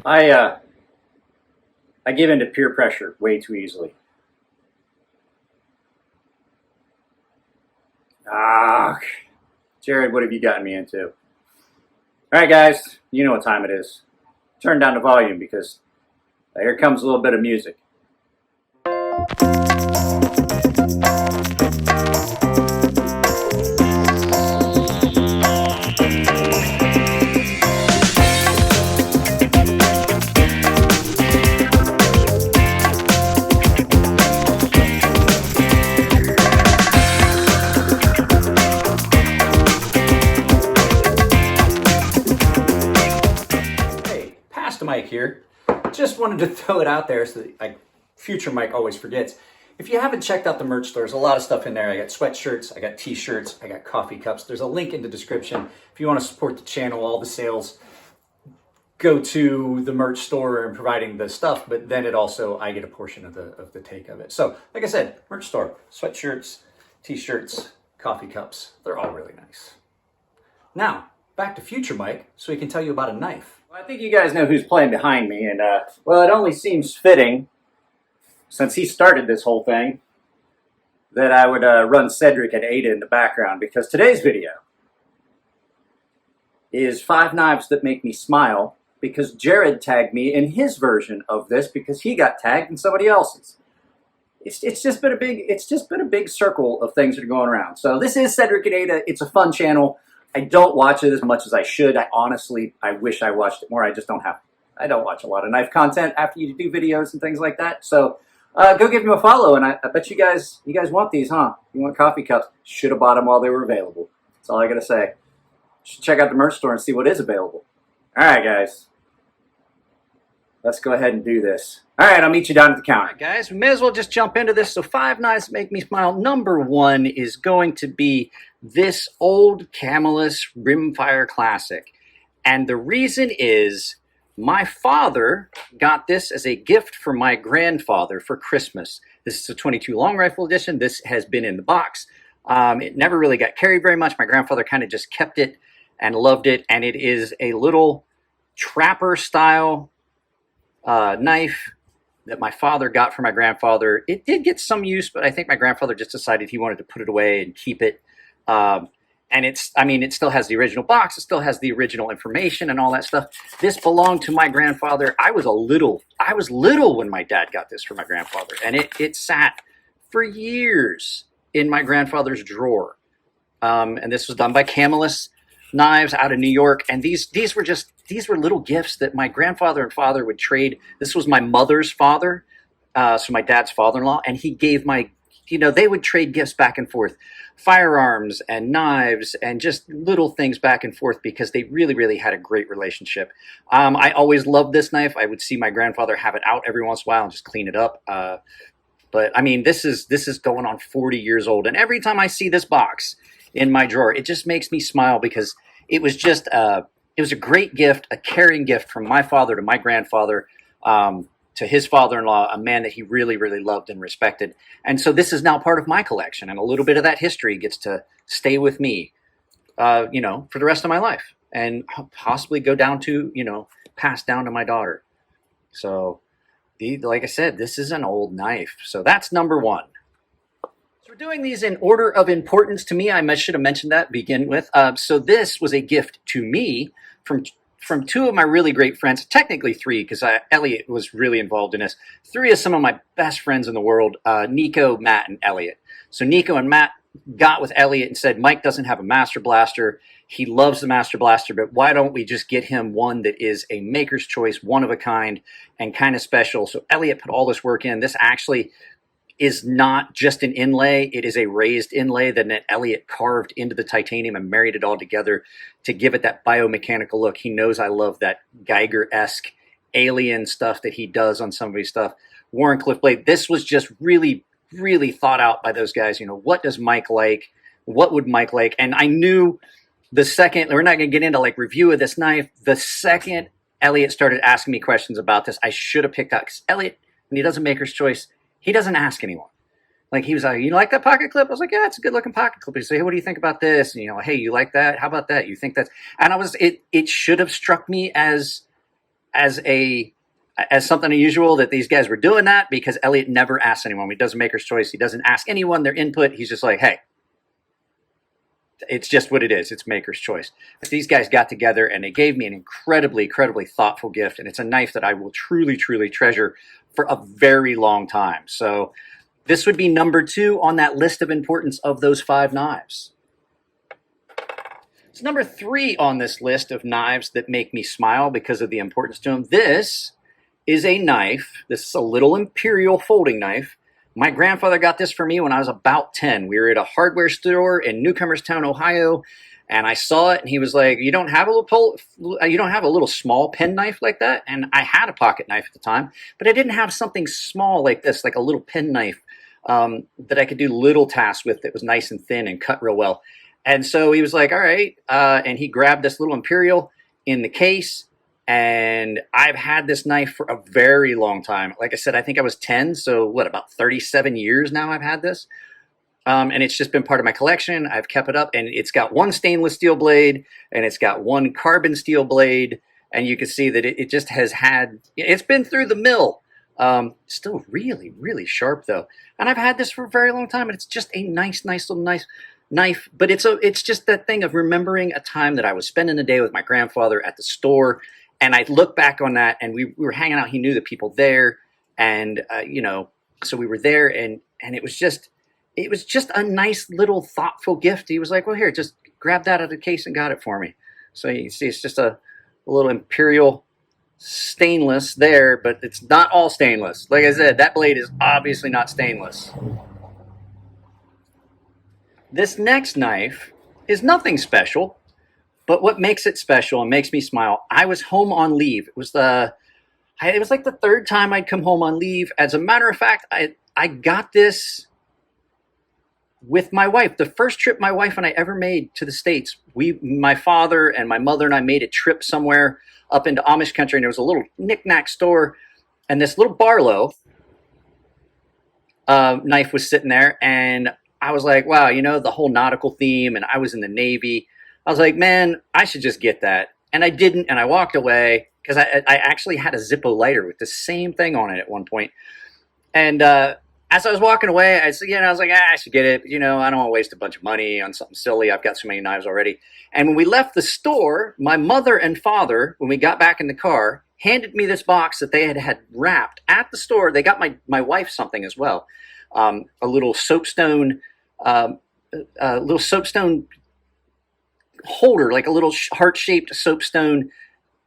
I give in to peer pressure way too easily. Jared, what have you gotten me into? All right, guys, you know what time it is. Turn down the volume because here comes a little bit of music. Mike here. Just wanted to throw it out there so that future Mike always forgets. If you haven't checked out the merch store, there's a lot of stuff in there. I got sweatshirts, I got t-shirts, I got coffee cups. There's a link in the description. If you want to support the channel, all the sales go to the merch store and providing the stuff, but then I get a portion of the take of it. So, like I said, merch store, sweatshirts, t-shirts, coffee cups. They're all really nice. Now, back to future Mike so he can tell you about a knife. Well, I think you guys know who's playing behind me, and well, it only seems fitting, since he started this whole thing, that I would run Cedric and Ada in the background, because today's video is 5 knives that make me smile, because Jared tagged me in his version of this because he got tagged in somebody else's. It's just been a big circle of things that are going around. So this is Cedric and Ada. It's a fun channel. I don't watch it as much as I should. I wish I watched it more. I just don't have. I don't watch a lot of knife content after you do videos and things like that. So go give him a follow, and I bet you guys want these, huh? You want coffee cups? Should have bought them while they were available. That's all I gotta say. You should check out the merch store and see what is available. All right, guys. Let's go ahead and do this. All right, I'll meet you down at the counter. All right, guys, we may as well just jump into this. So 5 knives make me smile. Number 1 is going to be this old Camelus Rimfire Classic. And the reason is my father got this as a gift for my grandfather for Christmas. This is a 22 long rifle edition. This has been in the box. It never really got carried very much. My grandfather kind of just kept it and loved it. And it is a little trapper style knife that my father got for my grandfather. It did get some use, but I think my grandfather just decided he wanted to put it away and keep it. And it still has the original box. It still has the original information and all that stuff. This belonged to my grandfather. I was little when my dad got this for my grandfather, and it sat for years in my grandfather's drawer. And this was done by Camelus Knives out of New York. And these were little gifts that my grandfather and father would trade. This was my mother's father, so my dad's father-in-law, and he gave they would trade gifts back and forth, firearms and knives and just little things back and forth because they really, really had a great relationship. I always loved this knife. I would see my grandfather have it out every once in a while and just clean it up. But I mean, this is going on 40 years old. And every time I see this box in my drawer, it just makes me smile because it was just, it was a great gift, a caring gift from my father to my grandfather, to his father-in-law, a man that he really, really loved and respected. And so this is now part of my collection, and a little bit of that history gets to stay with me, for the rest of my life, and possibly go down to, pass down to my daughter. So, like I said, this is an old knife. So that's number 1. So we're doing these in order of importance to me. I should have mentioned that to begin with. So this was a gift to me from 2 of my really great friends, technically 3, because Elliot was really involved in this. 3 of some of my best friends in the world, Nico, Matt, and Elliot. So Nico and Matt got with Elliot and said, Mike doesn't have a Master Blaster. He loves the Master Blaster, but why don't we just get him one that is a maker's choice, one of a kind, and kind of special. So Elliot put all this work in. This actually is not just an inlay. It is a raised inlay that Elliot carved into the titanium and married it all together to give it that biomechanical look. He knows I love that Geiger-esque alien stuff that he does on some of his stuff. Wharncliffe blade. This was just really, really thought out by those guys. What does Mike like? What would Mike like? And I knew the second, we're not going to get into review of this knife. The second Elliot started asking me questions about this, I should have picked up, because Elliot, when he does a maker's choice, he doesn't ask anyone. He was like, you like that pocket clip? I was like, yeah, it's a good looking pocket clip. He said, hey, what do you think about this? And hey, you like that? How about that? You think that's, and it should have struck me as as something unusual that these guys were doing that, because Elliot never asks anyone. He does a maker's choice. He doesn't ask anyone their input. He's just like, hey, it's just what it is. It's maker's choice. But these guys got together and they gave me an incredibly, incredibly thoughtful gift. And it's a knife that I will truly, truly treasure for a very long time. So this would be number 2 on that list of importance of those 5 knives. So number 3 on this list of knives that make me smile because of the importance to them. This is a knife. This is a little imperial folding knife. My grandfather got this for me when I was about 10. We were at a hardware store in Newcomerstown, Ohio, and I saw it, and he was like, you don't have a little small pen knife like that? And I had a pocket knife at the time, but I didn't have something small like this, like a little pen knife that I could do little tasks with that was nice and thin and cut real well. And so he was like, all right, and he grabbed this little imperial in the case. And I've had this knife for a very long time. Like I said, I think I was 10. So what, about 37 years now I've had this. And it's just been part of my collection. I've kept it up, and it's got one stainless steel blade and it's got one carbon steel blade. And you can see that it just has had, it's been through the mill. Still really, really sharp though. And I've had this for a very long time, and it's just a nice little knife. But it's just that thing of remembering a time that I was spending the day with my grandfather at the store. And I look back on that, and we were hanging out. He knew the people there, and so we were there, and it was just a nice little thoughtful gift. He was like, "Well, here, just grab that out of the case and got it for me." So you can see it's just a little imperial stainless there, but it's not all stainless. Like I said, that blade is obviously not stainless. This next knife is nothing special. But what makes it special and makes me smile, I was home on leave. It was like the 3rd time I'd come home on leave. As a matter of fact, I got this with my wife. The first trip my wife and I ever made to the States, my father and my mother and I made a trip somewhere up into Amish country, and there was a little knick-knack store, and this little Barlow knife was sitting there, and I was like, wow, the whole nautical theme, and I was in the Navy. I was like, man, I should just get that. And I didn't, and I walked away because I actually had a Zippo lighter with the same thing on it at one point. And as I was walking away, I said, I was like, I should get it. I don't want to waste a bunch of money on something silly. I've got so many knives already. And when we left the store, my mother and father, when we got back in the car, handed me this box that they had wrapped at the store. They got my wife something as well, a little soapstone, holder, like a little heart-shaped soapstone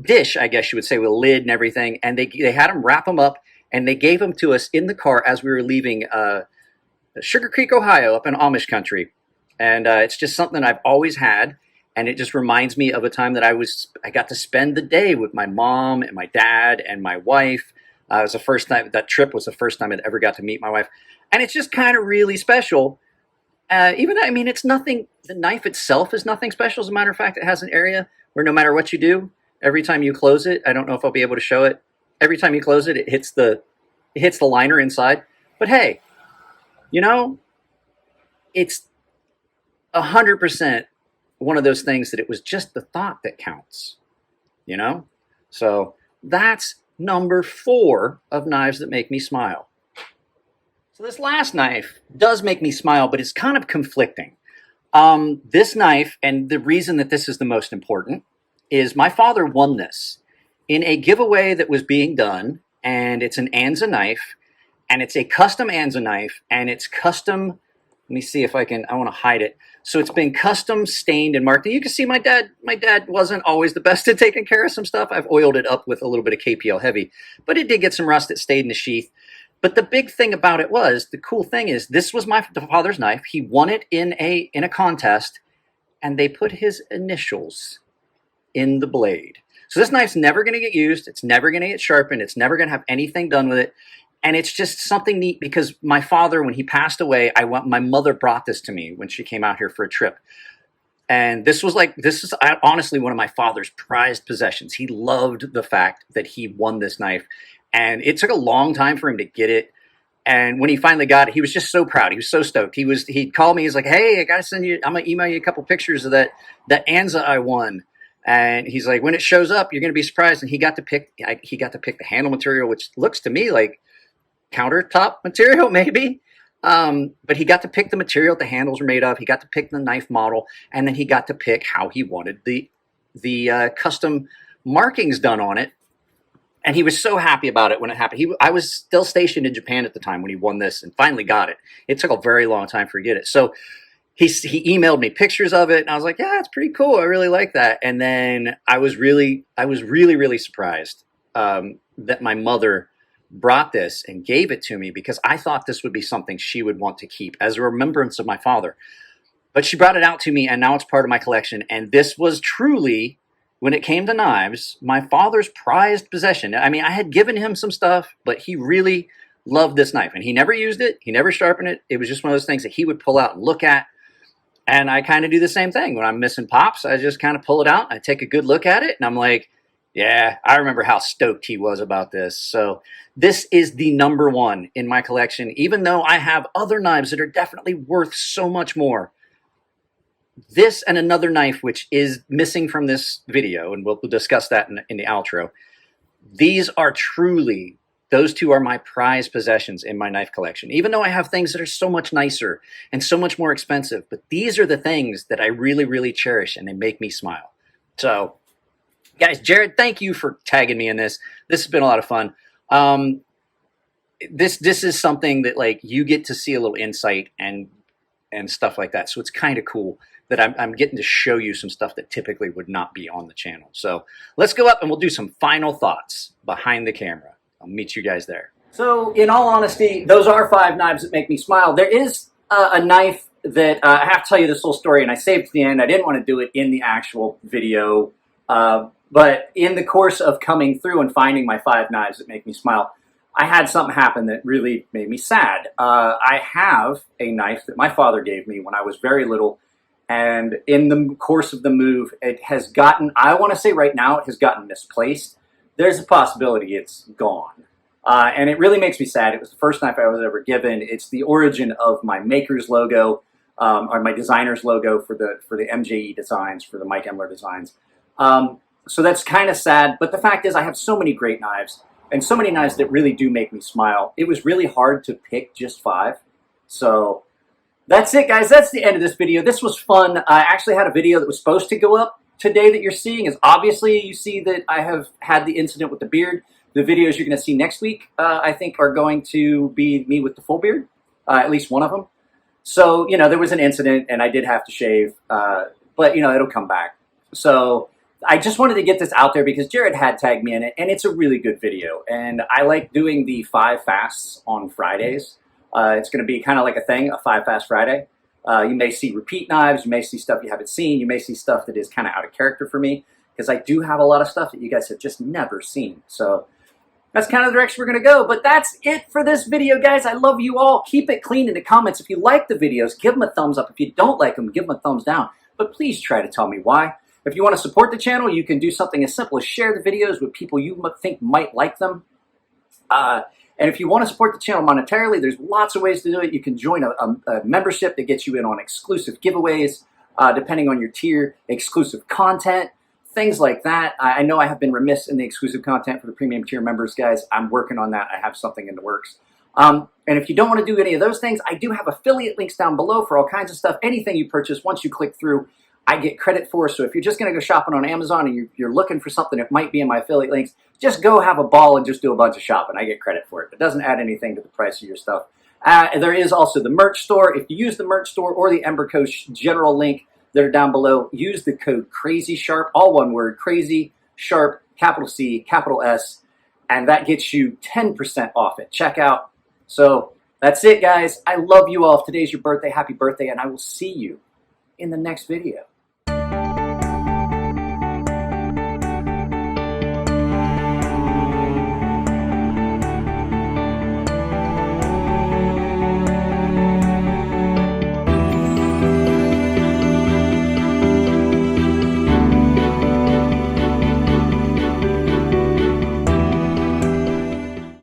dish, I guess you would say, with a lid and everything. And they had them wrap them up, and they gave them to us in the car as we were leaving Sugar Creek, Ohio, up in Amish country. And it's just something I've always had, and it just reminds me of a time that I got to spend the day with my mom and my dad and my wife. It was the first time, that trip was the first time I'd ever got to meet my wife, and it's just kind of really special. It's nothing, the knife itself is nothing special. As a matter of fact, it has an area where no matter what you do, every time you close it, I don't know if I'll be able to show it. Every time you close it, it hits the liner inside. But hey, it's 100% one of those things that it was just the thought that counts, So that's number 4 of knives that make me smile. So this last knife does make me smile, but it's kind of conflicting. This knife, and the reason that this is the most important, is my father won this in a giveaway that was being done, and it's an Anza knife, and it's a custom Anza knife, and it's custom, let me see if I want to hide it. So it's been custom stained and marked. And you can see my dad wasn't always the best at taking care of some stuff. I've oiled it up with a little bit of KPL heavy, but it did get some rust that stayed in the sheath. But the big thing about it was, the cool thing is, this was my father's knife. He won it in a contest, and they put his initials in the blade. So this knife's never going to get used. It's never going to get sharpened. It's never going to have anything done with it. And it's just something neat, because my father, when he passed away, my mother brought this to me when she came out here for a trip. And this is honestly one of my father's prized possessions. He loved the fact that he won this knife. And it took a long time for him to get it. And when he finally got it, he was just so proud. He was so stoked. He'd call me. He's like, hey, I got to send you, I'm going to email you a couple pictures of that Anza I won. And he's like, when it shows up, you're going to be surprised. And he got to pick the handle material, which looks to me like countertop material, maybe. But he got to pick the material the handles were made of. He got to pick the knife model, and then he got to pick how he wanted the custom markings done on it. And he was so happy about it when it happened. I was still stationed in Japan at the time when he won this and finally got it. It took a very long time for him to get it. So he emailed me pictures of it, and I was like, yeah, it's pretty cool. I really like that. And then I was really surprised that my mother brought this and gave it to me, because I thought this would be something she would want to keep as a remembrance of my father. But she brought it out to me, and now it's part of my collection. And this was truly, when it came to knives, my father's prized possession. I mean, I had given him some stuff, but he really loved this knife. And he never used it. He never sharpened it. It was just one of those things that he would pull out and look at. And I kind of do the same thing. When I'm missing pops, I just kind of pull it out. I take a good look at it, and I'm like, yeah, I remember how stoked he was about this. So this is the #1 in my collection, even though I have other knives that are definitely worth so much more. This and another knife, which is missing from this video, and we'll discuss that in the outro. These are truly, those two are my prized possessions in my knife collection, even though I have things that are so much nicer and so much more expensive. But these are the things that I really, really cherish, and they make me smile. So, guys, Jared, thank you for tagging me in this. This has been a lot of fun. This is something that, like, you get to see a little insight and stuff like that. So it's kind of cool that I'm getting to show you some stuff that typically would not be on the channel. So let's go up and we'll do some final thoughts behind the camera. I'll meet you guys there. So, in all honesty, those are 5 knives that make me smile. There is a knife that I have to tell you this little story, and I saved it to the end. I didn't want to do it in the actual video, but in the course of coming through and finding my 5 knives that make me smile, I had something happen that really made me sad. I have a knife that my father gave me when I was very little, and in the course of the move, it has gotten, I want to say right now, it has gotten misplaced. There's a possibility it's gone. And it really makes me sad. It was the first knife I was ever given. It's the origin of my maker's logo, or my designer's logo for the MJE designs, for the Mike Emler designs. So that's kind of sad, but the fact is I have so many great knives, and so many knives that really do make me smile. It was really hard to pick just 5. So that's it, guys. That's the end of this video. This was fun. I actually had a video that was supposed to go up today that you're seeing. Is obviously you see that I have had the incident with the beard. The videos you're going to see next week, I think, are going to be me with the full beard, at least one of them. So, you know, there was an incident, and I did have to shave, but, you know, it'll come back. So I just wanted to get this out there because Jared had tagged me in it, and it's a really good video. And I like doing the 5 fasts on Fridays. It's going to be kind of like a thing, a 5 Fast Friday. You may see repeat knives. You may see stuff you haven't seen. You may see stuff that is kind of out of character for me, because I do have a lot of stuff that you guys have just never seen. So that's kind of the direction we're going to go. But that's it for this video, guys. I love you all. Keep it clean in the comments. If you like the videos, give them a thumbs up. If you don't like them, give them a thumbs down. But please try to tell me why. If you want to support the channel, you can do something as simple as share the videos with people you think might like them. And if you want to support the channel monetarily, there's lots of ways to do it. You can join a membership that gets you in on exclusive giveaways, depending on your tier, exclusive content, things like that. I know I have been remiss in the exclusive content for the premium tier members, guys. I'm working on that. I have something in the works. And if you don't want to do any of those things, I do have affiliate links down below for all kinds of stuff. Anything you purchase, once you click through, I get credit for. So if you're just going to go shopping on Amazon and you're looking for something that might be in my affiliate links, just go have a ball and just do a bunch of shopping. I get credit for it. It doesn't add anything to the price of your stuff. And there is also the merch store. If you use the merch store or the Ember Coach general link that are down below, use the code CrazySharp, all one word, CrazySharp, capital C, capital S, and that gets you 10% off at checkout. So that's it, guys. I love you all. If today's your birthday, happy birthday, and I will see you in the next video.